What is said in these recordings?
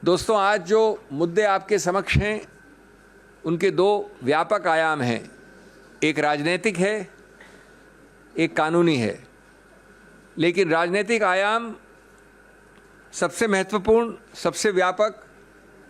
दोस्तों, आज जो मुद्दे आपके समक्ष हैं उनके दो व्यापक आयाम हैं। एक राजनीतिक है, एक कानूनी है। लेकिन राजनीतिक आयाम सबसे महत्वपूर्ण, सबसे व्यापक,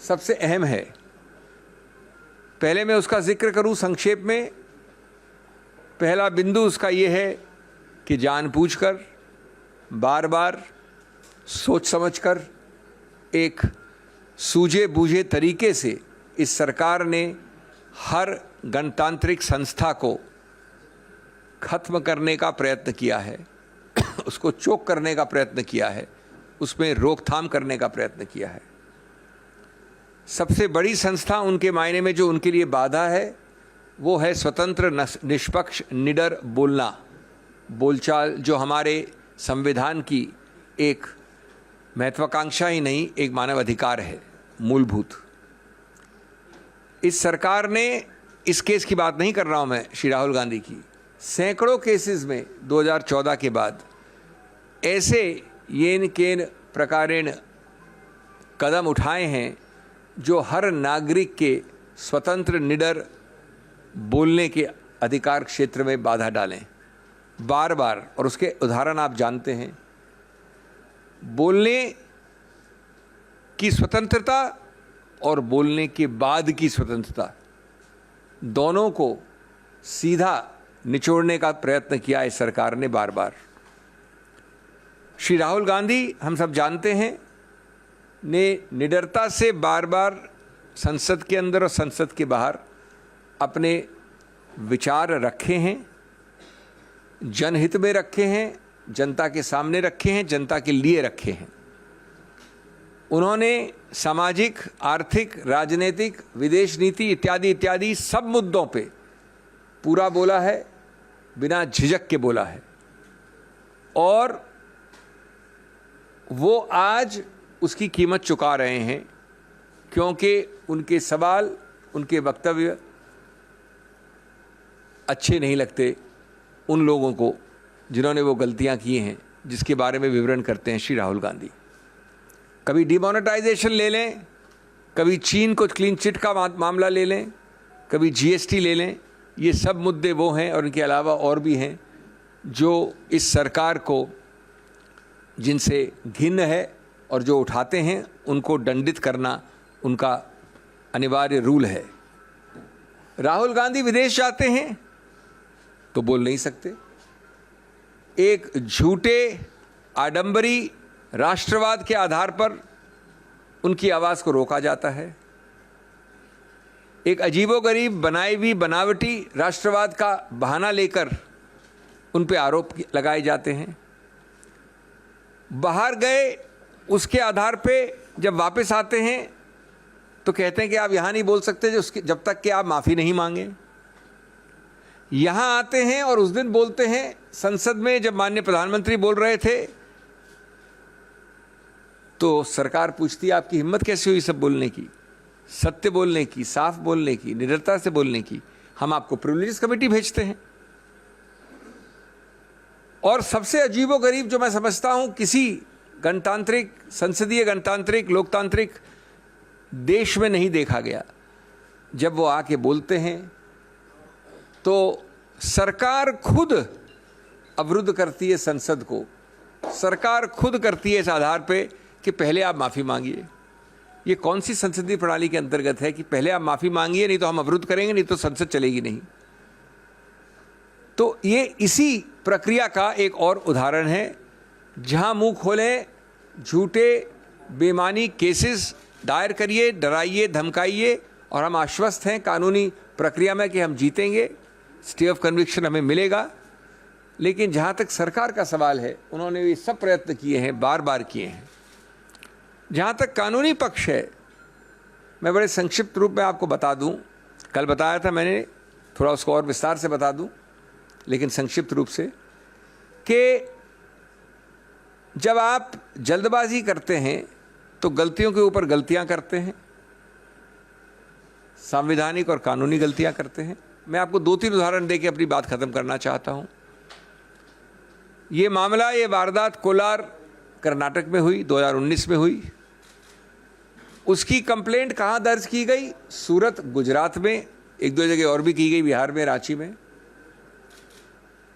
सबसे अहम है। पहले मैं उसका जिक्र करूं संक्षेप में। पहला बिंदु उसका ये है कि जानबूझकर, बार बार, सोच समझकर, एक सूझे बूझे तरीके से इस सरकार ने हर गणतांत्रिक संस्था को खत्म करने का प्रयत्न किया है, उसको चोक करने का प्रयत्न किया है, उसमें रोकथाम करने का प्रयत्न किया है। सबसे बड़ी संस्था उनके मायने में जो उनके लिए बाधा है वो है स्वतंत्र, निष्पक्ष, निडर बोलना, बोलचाल, जो हमारे संविधान की एक महत्वाकांक्षा ही नहीं, एक मानव अधिकार है, मूलभूत। इस सरकार ने, इस केस की बात नहीं कर रहा हूं मैं, श्री राहुल गांधी की, सैकड़ों केसेस में 2014 के बाद ऐसे येन केन प्रकारेण कदम उठाए हैं जो हर नागरिक के स्वतंत्र, निडर बोलने के अधिकार क्षेत्र में बाधा डालें, बार बार। और उसके उदाहरण आप जानते हैं। बोलने की स्वतंत्रता और बोलने के बाद की स्वतंत्रता, दोनों को सीधा निचोड़ने का प्रयत्न किया इस सरकार ने बार बार। श्री राहुल गांधी, हम सब जानते हैं, ने निडरता से बार बार संसद के अंदर और संसद के बाहर अपने विचार रखे हैं, जनहित में रखे हैं, जनता के सामने रखे हैं, जनता के लिए रखे हैं। उन्होंने सामाजिक, आर्थिक, राजनीतिक, विदेश नीति इत्यादि इत्यादि सब मुद्दों पे पूरा बोला है, बिना झिझक के बोला है। और वो आज उसकी कीमत चुका रहे हैं, क्योंकि उनके सवाल, उनके वक्तव्य अच्छे नहीं लगते उन लोगों को जिन्होंने वो गलतियां की हैं, जिसके बारे में विवरण करते हैं श्री राहुल गांधी। कभी डिमोनेटाइजेशन ले लें, कभी चीन को क्लीन चिट का मामला ले लें, कभी जीएसटी ले लें। ये सब मुद्दे वो हैं और इनके अलावा और भी हैं जो इस सरकार को, जिनसे घिन्न है और जो उठाते हैं उनको दंडित करना उनका अनिवार्य रूल है। राहुल गांधी विदेश जाते हैं तो बोल नहीं सकते। एक झूठे, आडंबरी राष्ट्रवाद के आधार पर उनकी आवाज़ को रोका जाता है। एक अजीबोगरीब, बनाई हुई, बनावटी राष्ट्रवाद का बहाना लेकर उन पे आरोप लगाए जाते हैं। बाहर गए, उसके आधार पे जब वापस आते हैं तो कहते हैं कि आप यहाँ नहीं बोल सकते जब तक कि आप माफ़ी नहीं मांगे। यहाँ आते हैं और उस दिन बोलते हैं संसद में, जब माननीय प्रधानमंत्री बोल रहे थे तो सरकार पूछती है आपकी हिम्मत कैसे हुई सब बोलने की, सत्य बोलने की, साफ बोलने की, निडरता से बोलने की। हम आपको प्रिविलेजेस कमेटी भेजते हैं। और सबसे अजीबोगरीब जो मैं समझता हूं, किसी गणतांत्रिक, संसदीय गणतांत्रिक, लोकतांत्रिक देश में नहीं देखा गया, जब वो आके बोलते हैं तो सरकार खुद अवरुद्ध करती है संसद को। सरकार खुद करती है इस आधार पे कि पहले आप माफ़ी मांगिए। ये कौन सी संसदीय प्रणाली के अंतर्गत है कि पहले आप माफ़ी मांगिए, नहीं तो हम अवरुद्ध करेंगे, नहीं तो संसद चलेगी नहीं। तो ये इसी प्रक्रिया का एक और उदाहरण है, जहां मुंह खोलें, झूठे बेमानी केसेस दायर करिए, डराइए, धमकाइए, और हम आश्वस्त हैं कानूनी प्रक्रिया में कि हम जीतेंगे, स्टे ऑफ कन्विक्शन हमें मिलेगा। लेकिन जहाँ तक सरकार का सवाल है, उन्होंने ये सब प्रयत्न किए हैं, बार बार किए हैं। जहाँ तक कानूनी पक्ष है, मैं बड़े संक्षिप्त रूप में आपको बता दूं, कल बताया था मैंने, थोड़ा उसको और विस्तार से बता दूं, लेकिन संक्षिप्त रूप से, कि जब आप जल्दबाजी करते हैं तो गलतियों के ऊपर गलतियां करते हैं, संवैधानिक और कानूनी गलतियां करते हैं। मैं आपको 2-3 उदाहरण देके अपनी बात खत्म करना चाहता हूं। ये मामला, ये वारदात कोलार कर्नाटक में हुई, 2019 में हुई। उसकी कंप्लेंट कहाँ दर्ज की गई? सूरत, गुजरात में, एक दो जगह और भी की गई, बिहार में, रांची में।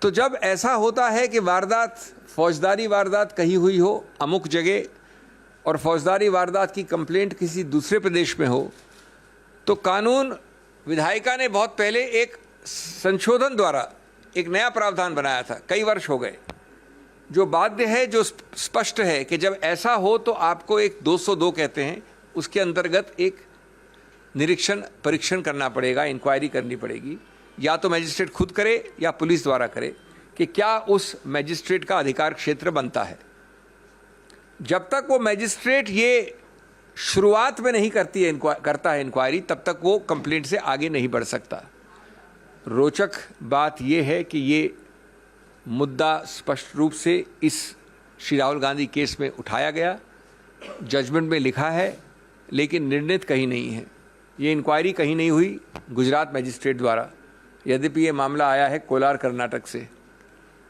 तो जब ऐसा होता है कि वारदात, फौजदारी वारदात कहीं हुई हो अमुक जगह और फौजदारी वारदात की कंप्लेंट किसी दूसरे प्रदेश में हो, तो कानून विधायिका ने बहुत पहले एक संशोधन द्वारा एक नया प्रावधान बनाया था, कई वर्ष हो गए, जो बाध्य है, जो स्पष्ट है कि जब ऐसा हो तो आपको एक 202 कहते हैं, उसके अंतर्गत एक निरीक्षण परीक्षण करना पड़ेगा, इंक्वायरी करनी पड़ेगी, या तो मैजिस्ट्रेट खुद करे या पुलिस द्वारा करे कि क्या उस मैजिस्ट्रेट का अधिकार क्षेत्र बनता है। जब तक वो मैजिस्ट्रेट ये शुरुआत में नहीं करता है इंक्वायरी, तब तक वो कंप्लेंट से आगे नहीं बढ़ सकता। रोचक बात ये है कि ये मुद्दा स्पष्ट रूप से इस श्री राहुल गांधी केस में उठाया गया, जजमेंट में लिखा है, लेकिन निर्णित कहीं नहीं है। ये इंक्वायरी कहीं नहीं हुई गुजरात मैजिस्ट्रेट द्वारा, यद्यपि ये मामला आया है कोलार, कर्नाटक से।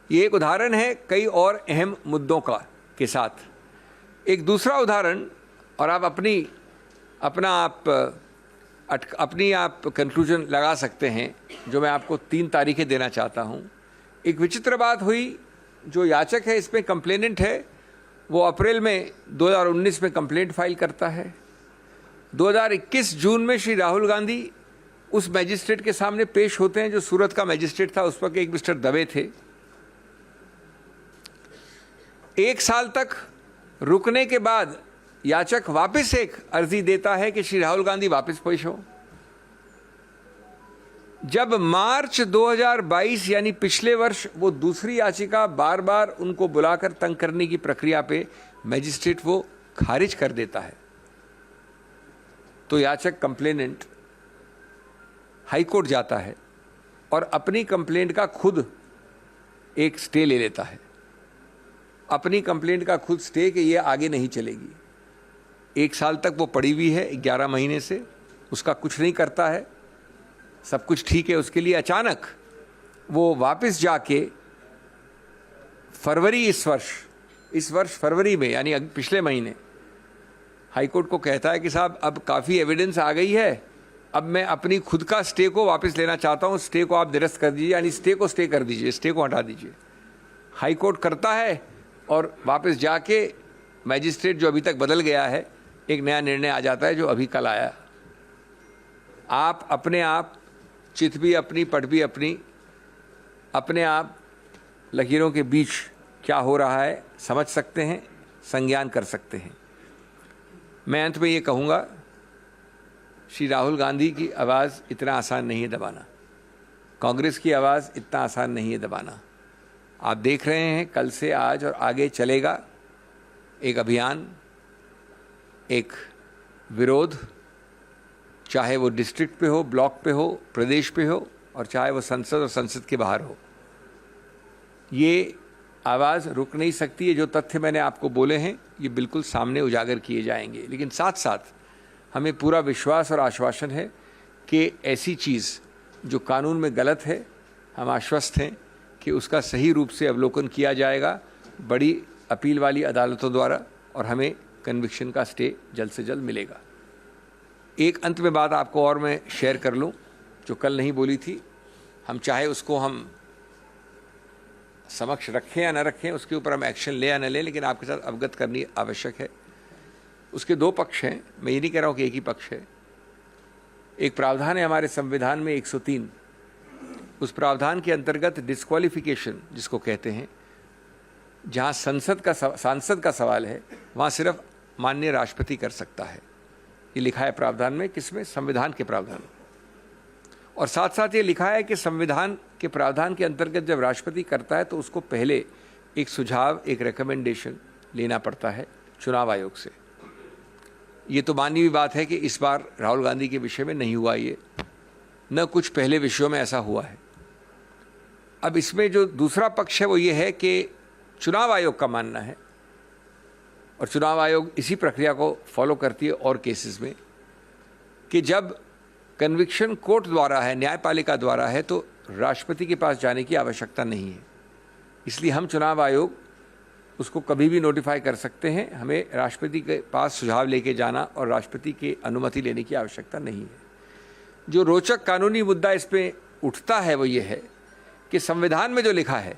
ये एक उदाहरण है कई और अहम मुद्दों का के साथ। एक दूसरा उदाहरण, और आप अपनी कंक्लूजन लगा सकते हैं, जो मैं आपको 3 तारीखें देना चाहता हूँ। एक विचित्र बात हुई, जो याचक है, इसमें कंप्लेनेंट है, वो अप्रैल में 2019 में कंप्लेंट फाइल करता है। 2021 जून में श्री राहुल गांधी उस मैजिस्ट्रेट के सामने पेश होते हैं जो सूरत का मैजिस्ट्रेट था, उस वक्त एक मिस्टर दवे थे। 1 साल तक रुकने के बाद याचक वापस एक अर्जी देता है कि श्री राहुल गांधी वापस पेश हो। जब मार्च 2022 यानी पिछले वर्ष वो दूसरी याचिका बार बार उनको बुलाकर तंग करने की प्रक्रिया पे मैजिस्ट्रेट वो खारिज कर देता है, तो याचक कंप्लेनेंट हाईकोर्ट जाता है और अपनी कंप्लेंट का खुद एक स्टे ले लेता है। अपनी कंप्लेंट का खुद स्टे कि ये आगे नहीं चलेगी। 1 साल तक वो पड़ी हुई है, 11 महीने से उसका कुछ नहीं करता है, सब कुछ ठीक है उसके लिए। अचानक वो वापस जाके फरवरी इस वर्ष फरवरी में, यानी पिछले महीने, हाईकोर्ट को कहता है कि साहब अब काफ़ी एविडेंस आ गई है, अब मैं अपनी खुद का स्टे को वापस लेना चाहता हूँ, स्टे को आप निरस्त कर दीजिए, यानी स्टे को स्टे कर दीजिए, स्टे को हटा दीजिए। हाईकोर्ट करता है और वापस जाके मैजिस्ट्रेट जो अभी तक बदल गया है, एक नया निर्णय आ जाता है जो अभी कल आया। आप अपने आप चित भी अपनी, पट भी अपनी, अपने आप लकीरों के बीच क्या हो रहा है समझ सकते हैं, संज्ञान कर सकते हैं। मैं अंत में ये कहूँगा, श्री राहुल गांधी की आवाज़ इतना आसान नहीं है दबाना, कांग्रेस की आवाज़ इतना आसान नहीं है दबाना। आप देख रहे हैं कल से आज और आगे चलेगा एक अभियान, एक विरोध, चाहे वो डिस्ट्रिक्ट पे हो, ब्लॉक पे हो, प्रदेश पे हो, और चाहे वो संसद और संसद के बाहर हो। ये आवाज़ रुक नहीं सकती है। जो तथ्य मैंने आपको बोले हैं ये बिल्कुल सामने उजागर किए जाएंगे, लेकिन साथ साथ हमें पूरा विश्वास और आश्वासन है कि ऐसी चीज़ जो कानून में गलत है, हम आश्वस्त हैं कि उसका सही रूप से अवलोकन किया जाएगा बड़ी अपील वाली अदालतों द्वारा, और हमें कन्विक्शन का स्टे जल्द से जल्द मिलेगा। एक अंत में बात आपको और मैं शेयर कर लूँ जो कल नहीं बोली थी। हम चाहे उसको हम समक्ष रखें या न रखें, उसके ऊपर हम एक्शन ले या न लें, लेकिन आपके साथ अवगत करनी आवश्यक है। उसके 2 पक्ष हैं, मैं ये नहीं कह रहा हूँ कि एक ही पक्ष है। एक प्रावधान है हमारे संविधान में 103, उस प्रावधान के अंतर्गत डिस्क्वालिफिकेशन जिसको कहते हैं, जहाँ सांसद का सवाल है, वहाँ सिर्फ माननीय राष्ट्रपति कर सकता है। ये लिखा है प्रावधान में, किसमें? संविधान के प्रावधान। और साथ साथ ये लिखा है कि संविधान के प्रावधान के अंतर्गत जब राष्ट्रपति करता है तो उसको पहले एक सुझाव, एक रिकमेंडेशन लेना पड़ता है चुनाव आयोग से। ये तो मानी हुई बात है कि इस बार राहुल गांधी के विषय में नहीं हुआ ये, न कुछ पहले विषयों में ऐसा हुआ है। अब इसमें जो दूसरा पक्ष है वो ये है कि चुनाव आयोग का मानना है, और चुनाव आयोग इसी प्रक्रिया को फॉलो करती है और केसेस में, कि जब कन्विक्शन कोर्ट द्वारा है, न्यायपालिका द्वारा है, तो राष्ट्रपति के पास जाने की आवश्यकता नहीं है। इसलिए हम चुनाव आयोग उसको कभी भी नोटिफाई कर सकते हैं। हमें राष्ट्रपति के पास सुझाव लेके जाना और राष्ट्रपति की अनुमति लेने की आवश्यकता नहीं है। जो रोचक कानूनी मुद्दा इस पे उठता है वो ये है कि संविधान में जो लिखा है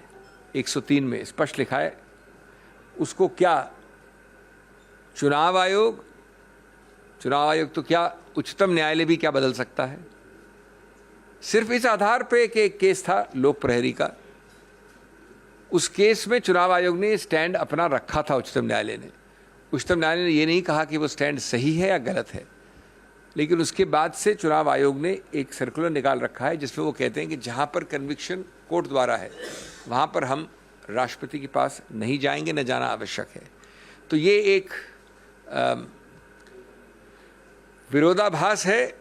103 में स्पष्ट लिखा है, उसको क्या चुनाव आयोग तो क्या उच्चतम न्यायालय भी क्या बदल सकता है? सिर्फ इस आधार पे कि एक केस था लोक प्रहरी का, उस केस में चुनाव आयोग ने स्टैंड अपना रखा था। उच्चतम न्यायालय ने ये नहीं कहा कि वो स्टैंड सही है या गलत है, लेकिन उसके बाद से चुनाव आयोग ने एक सर्कुलर निकाल रखा है जिसमें वो कहते हैं कि जहां पर कन्विक्शन कोर्ट द्वारा है वहां पर हम राष्ट्रपति के पास नहीं जाएंगे, न जाना आवश्यक है। तो ये एक विरोधाभास है।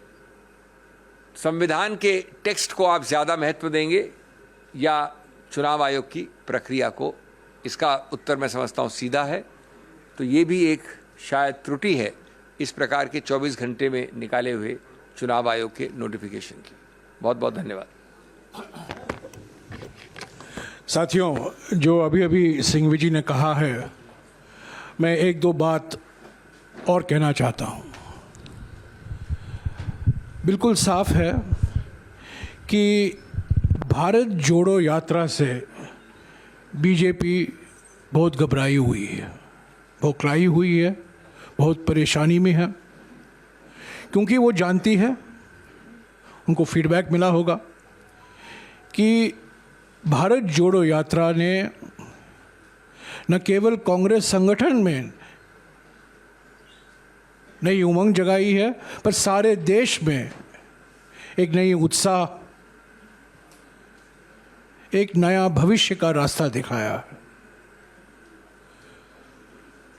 संविधान के टेक्स्ट को आप ज़्यादा महत्व देंगे या चुनाव आयोग की प्रक्रिया को? इसका उत्तर मैं समझता हूँ सीधा है। तो ये भी एक शायद त्रुटि है इस प्रकार के 24 घंटे में निकाले हुए चुनाव आयोग के नोटिफिकेशन की। बहुत बहुत धन्यवाद। साथियों, जो अभी सिंघवी जी ने कहा है, मैं एक दो बात और कहना चाहता हूँ। बिल्कुल साफ है कि भारत जोड़ो यात्रा से बीजेपी बहुत घबराई हुई है, बौखलाई हुई है, बहुत परेशानी में है, क्योंकि वो जानती है, उनको फीडबैक मिला होगा कि भारत जोड़ो यात्रा ने न केवल कांग्रेस संगठन में नई उमंग जगाई है, पर सारे देश में एक नई उत्साह, एक नया भविष्य का रास्ता दिखाया है।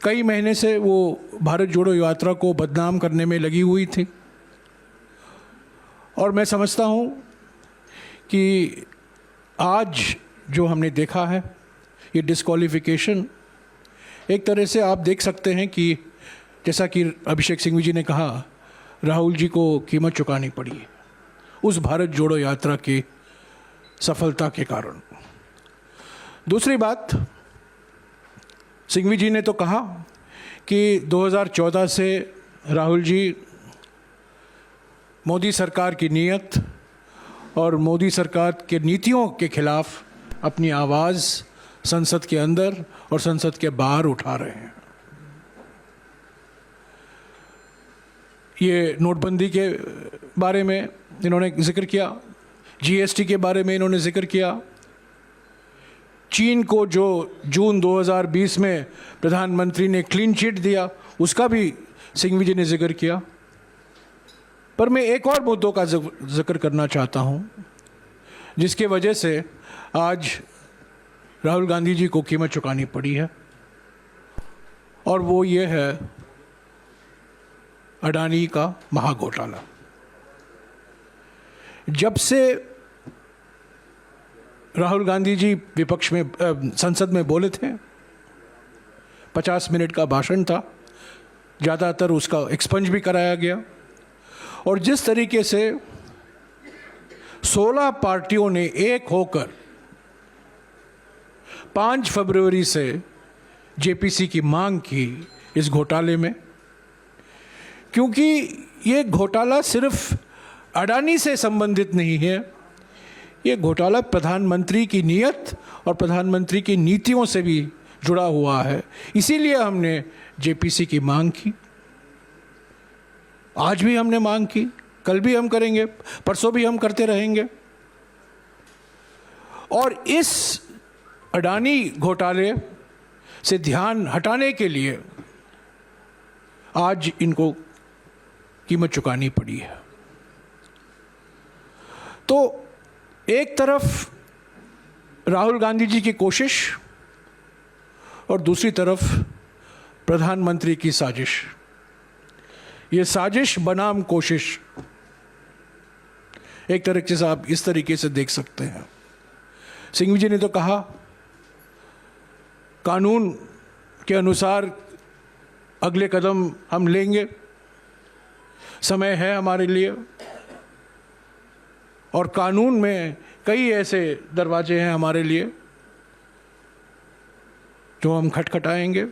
कई महीने से वो भारत जोड़ो यात्रा को बदनाम करने में लगी हुई थी, और मैं समझता हूँ कि आज जो हमने देखा है, ये डिस्क्वालिफिकेशन, एक तरह से आप देख सकते हैं कि जैसा कि अभिषेक सिंघवी जी ने कहा, राहुल जी को कीमत चुकानी पड़ी उस भारत जोड़ो यात्रा की सफलता के कारण। दूसरी बात, सिंघवी जी ने तो कहा कि 2014 से राहुल जी मोदी सरकार की नीयत और मोदी सरकार के नीतियों के खिलाफ अपनी आवाज़ संसद के अंदर और संसद के बाहर उठा रहे हैं। ये नोटबंदी के बारे में इन्होंने जिक्र किया, जीएसटी के बारे में इन्होंने जिक्र किया, चीन को जो जून 2020 में प्रधानमंत्री ने क्लीन चिट दिया उसका भी सिंघवी जी ने जिक्र किया। पर मैं एक और मुद्दों का जिक्र करना चाहता हूं जिसके वजह से आज राहुल गांधी जी को कीमत चुकानी पड़ी है, और वो ये है अडानी का महाघोटाला। जब से राहुल गांधी जी विपक्ष में संसद में बोले थे, 50 मिनट का भाषण था, ज़्यादातर उसका एक्सपंज भी कराया गया, और जिस तरीके से 16 पार्टियों ने एक होकर 5 फरवरी से जेपीसी की मांग की इस घोटाले में, क्योंकि ये घोटाला सिर्फ अडानी से संबंधित नहीं है, ये घोटाला प्रधानमंत्री की नीयत और प्रधानमंत्री की नीतियों से भी जुड़ा हुआ है। इसीलिए हमने जेपीसी की मांग की, आज भी हमने मांग की, कल भी हम करेंगे, परसों भी हम करते रहेंगे। और इस अडानी घोटाले से ध्यान हटाने के लिए आज इनको कीमत चुकानी पड़ी है। तो एक तरफ राहुल गांधी जी की कोशिश और दूसरी तरफ प्रधानमंत्री की साजिश, ये साजिश बनाम कोशिश, एक तरीके से आप इस तरीके से देख सकते हैं। सिंघवी जी ने तो कहा कानून के अनुसार अगले कदम हम लेंगे, समय है हमारे लिए, और कानून में कई ऐसे दरवाजे हैं हमारे लिए जो हम खटखटाएंगे।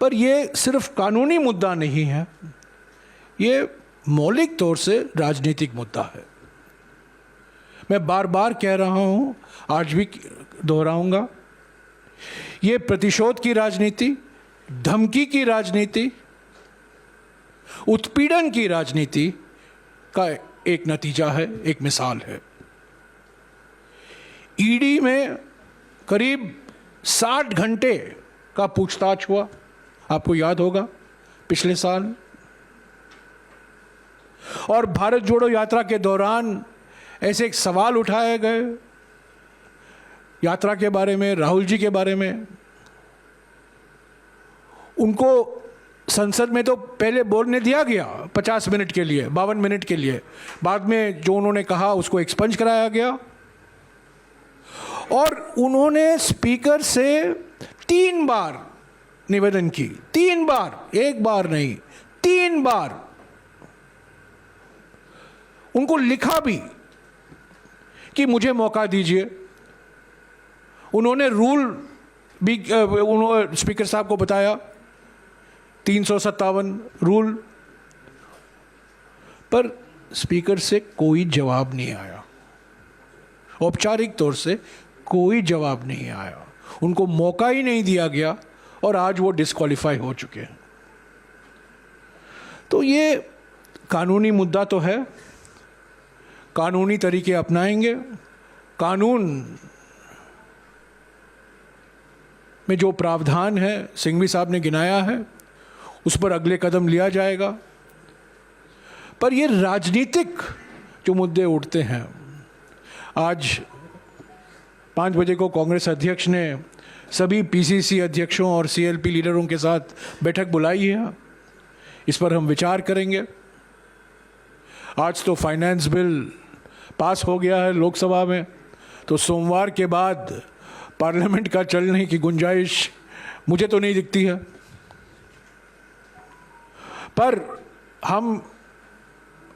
पर ये सिर्फ कानूनी मुद्दा नहीं है, ये मौलिक तौर से राजनीतिक मुद्दा है। मैं बार बार कह रहा हूँ, आज भी दोहराऊंगा, ये प्रतिशोध की राजनीति, धमकी की राजनीति, उत्पीड़न की राजनीति का एक नतीजा है, एक मिसाल है। ईडी में करीब 60 घंटे का पूछताछ हुआ, आपको याद होगा, पिछले साल। और भारत जोड़ो यात्रा के दौरान ऐसे एक सवाल उठाए गए यात्रा के बारे में, राहुल जी के बारे में। उनको संसद में तो पहले बोलने दिया गया 50 मिनट के लिए, 52 मिनट के लिए। बाद में जो उन्होंने कहा उसको एक्सपंज कराया गया और उन्होंने स्पीकर से 3 बार निवेदन की, 3 बार, 1 बार नहीं, 3 बार। उनको लिखा भी कि मुझे मौका दीजिए। उन्होंने रूल भी उन्होंने स्पीकर साहब को बताया, 357 रूल, पर स्पीकर से कोई जवाब नहीं आया। औपचारिक तौर से कोई जवाब नहीं आया, उनको मौका ही नहीं दिया गया और आज वो डिस्क्वालीफाई हो चुके हैं। तो ये कानूनी मुद्दा तो है, कानूनी तरीके अपनाएंगे। कानून में जो प्रावधान है, सिंघवी साहब ने गिनाया है, उस पर अगले कदम लिया जाएगा। पर ये राजनीतिक जो मुद्दे उठते हैं, आज 5 बजे को कांग्रेस अध्यक्ष ने सभी पीसीसी अध्यक्षों और सीएलपी लीडरों के साथ बैठक बुलाई है। इस पर हम विचार करेंगे। आज तो फाइनेंस बिल पास हो गया है लोकसभा में, तो सोमवार के बाद पार्लियामेंट का चलने की गुंजाइश मुझे तो नहीं दिखती है। पर हम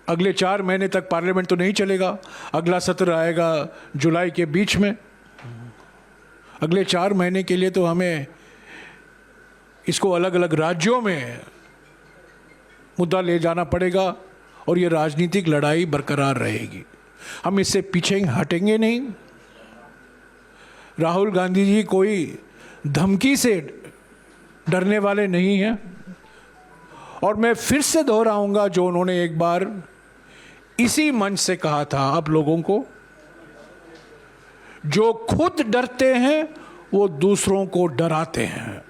अगले 4 महीने तक पार्लियामेंट तो नहीं चलेगा, अगला सत्र आएगा जुलाई के बीच में। अगले 4 महीने के लिए तो हमें इसको अलग अलग राज्यों में मुद्दा ले जाना पड़ेगा और ये राजनीतिक लड़ाई बरकरार रहेगी। हम इससे पीछे हटेंगे नहीं। राहुल गांधी जी कोई धमकी से डरने वाले नहीं हैं। और मैं फिर से दोहराऊंगा जो उन्होंने एक बार इसी मंच से कहा था आप लोगों को, जो खुद डरते हैं वो दूसरों को डराते हैं।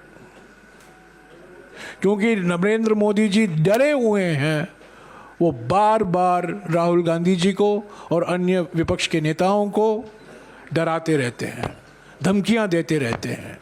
क्योंकि नरेंद्र मोदी जी डरे हुए हैं, वो बार बार राहुल गांधी जी को और अन्य विपक्ष के नेताओं को डराते रहते हैं, धमकियां देते रहते हैं।